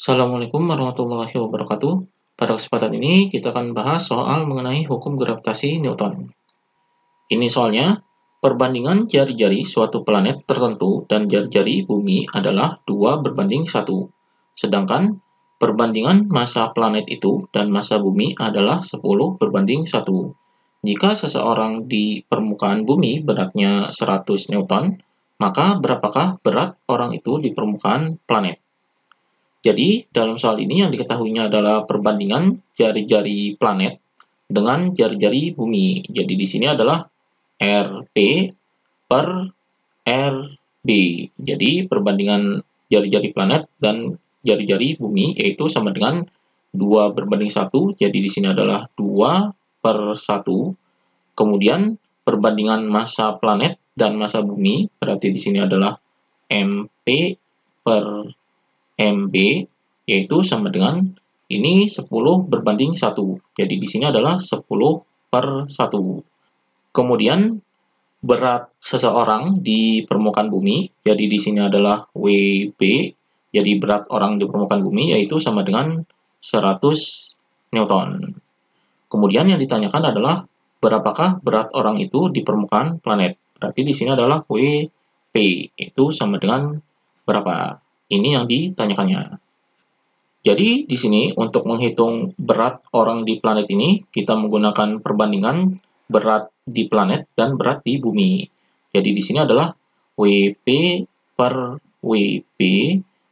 Assalamualaikum warahmatullahi wabarakatuh. Pada kesempatan ini kita akan bahas soal mengenai hukum gravitasi Newton. Ini soalnya, perbandingan jari-jari suatu planet tertentu dan jari-jari bumi adalah 2:1. Sedangkan perbandingan massa planet itu dan massa bumi adalah 10:1. Jika seseorang di permukaan bumi beratnya 100 Newton, maka berapakah berat orang itu di permukaan planet? Jadi, dalam soal ini yang diketahuinya adalah perbandingan jari-jari planet dengan jari-jari bumi. Jadi, di sini adalah RP per RB. Jadi, perbandingan jari-jari planet dan jari-jari bumi yaitu sama dengan 2:1. Jadi, di sini adalah 2/1. Kemudian, perbandingan massa planet dan massa bumi, berarti di sini adalah MP per MB, yaitu sama dengan ini 10:1. Jadi di sini adalah 10/1. Kemudian berat seseorang di permukaan bumi, jadi di sini adalah WB, jadi berat orang di permukaan bumi yaitu sama dengan 100 Newton. Kemudian yang ditanyakan adalah berapakah berat orang itu di permukaan planet. Berarti di sini adalah WP, itu sama dengan berapa? Ini yang ditanyakannya. Jadi di sini untuk menghitung berat orang di planet ini, kita menggunakan perbandingan berat di planet dan berat di bumi. Jadi di sini adalah WP per WP,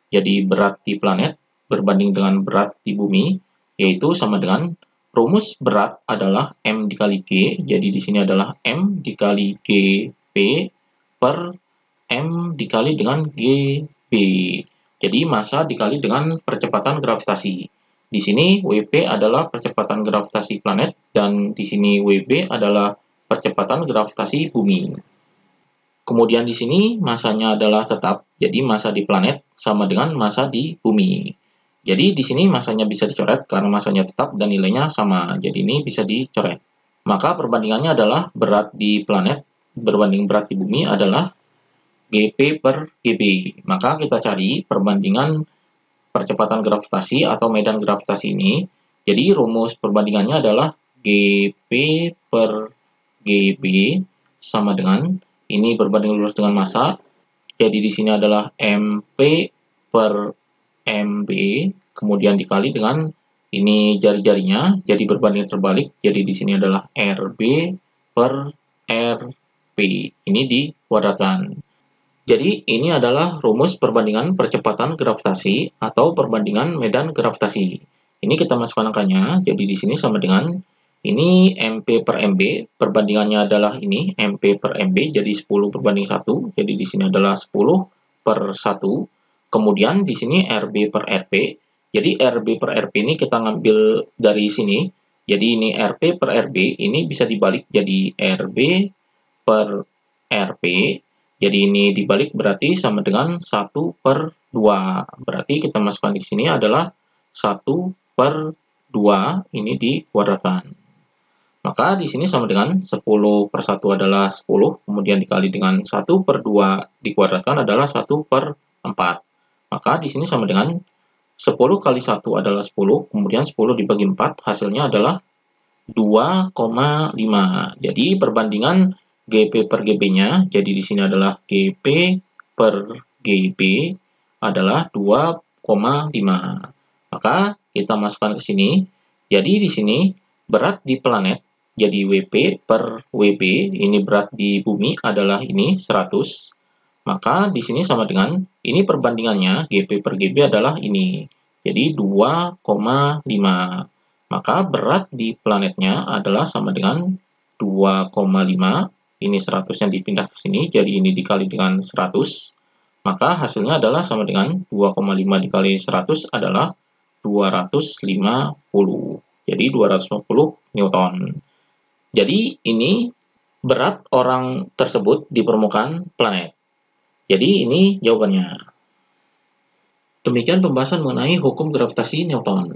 jadi berat di planet berbanding dengan berat di bumi, yaitu sama dengan rumus berat adalah M dikali G, jadi di sini adalah M dikali GP per M dikali dengan GB. Jadi massa dikali dengan percepatan gravitasi. Di sini WP adalah percepatan gravitasi planet dan di sini WB adalah percepatan gravitasi bumi. Kemudian di sini massanya adalah tetap, jadi massa di planet sama dengan massa di bumi. Jadi di sini massanya bisa dicoret karena massanya tetap dan nilainya sama. Jadi ini bisa dicoret. Maka perbandingannya adalah berat di planet berbanding berat di bumi adalah GP per GB. Maka kita cari perbandingan percepatan gravitasi atau medan gravitasi ini. Jadi rumus perbandingannya adalah GP per GB sama dengan ini berbanding lurus dengan massa. Jadi di sini adalah MP per MB, kemudian dikali dengan ini jari-jarinya, jadi berbanding terbalik. Jadi di sini adalah RB per RP. Ini dikuadratkan. Jadi, ini adalah rumus perbandingan percepatan gravitasi atau perbandingan medan gravitasi. Ini kita masukkan angkanya, jadi di sini sama dengan ini MP per MB, perbandingannya adalah ini MP per MB, jadi 10:1, jadi di sini adalah 10/1. Kemudian di sini RB per RP, jadi RB per RP ini kita ngambil dari sini, jadi ini RP per RB, ini bisa dibalik jadi RB per RP. Jadi ini dibalik berarti sama dengan 1/2. Berarti kita masukkan di sini adalah 1/2, ini dikuadratkan. Maka di sini sama dengan 10/1 adalah 10, kemudian dikali dengan 1/2 dikuadratkan adalah 1/4. Maka di sini sama dengan 10 kali 1 adalah 10, kemudian 10 dibagi 4, hasilnya adalah 2,5. Jadi perbandingan GP per GB-nya, jadi di sini adalah GP per GB adalah 2,5. Maka kita masukkan ke sini. Jadi di sini berat di planet, jadi WP per WB, ini berat di bumi adalah ini 100. Maka di sini sama dengan ini perbandingannya GP per GB adalah ini. Jadi 2,5. Maka berat di planetnya adalah sama dengan 2,5. Ini 100 yang dipindah ke sini, jadi ini dikali dengan 100. Maka hasilnya adalah sama dengan 2,5 dikali 100 adalah 250. Jadi 250 Newton. Jadi ini berat orang tersebut di permukaan planet. Jadi ini jawabannya. Demikian pembahasan mengenai hukum gravitasi Newton.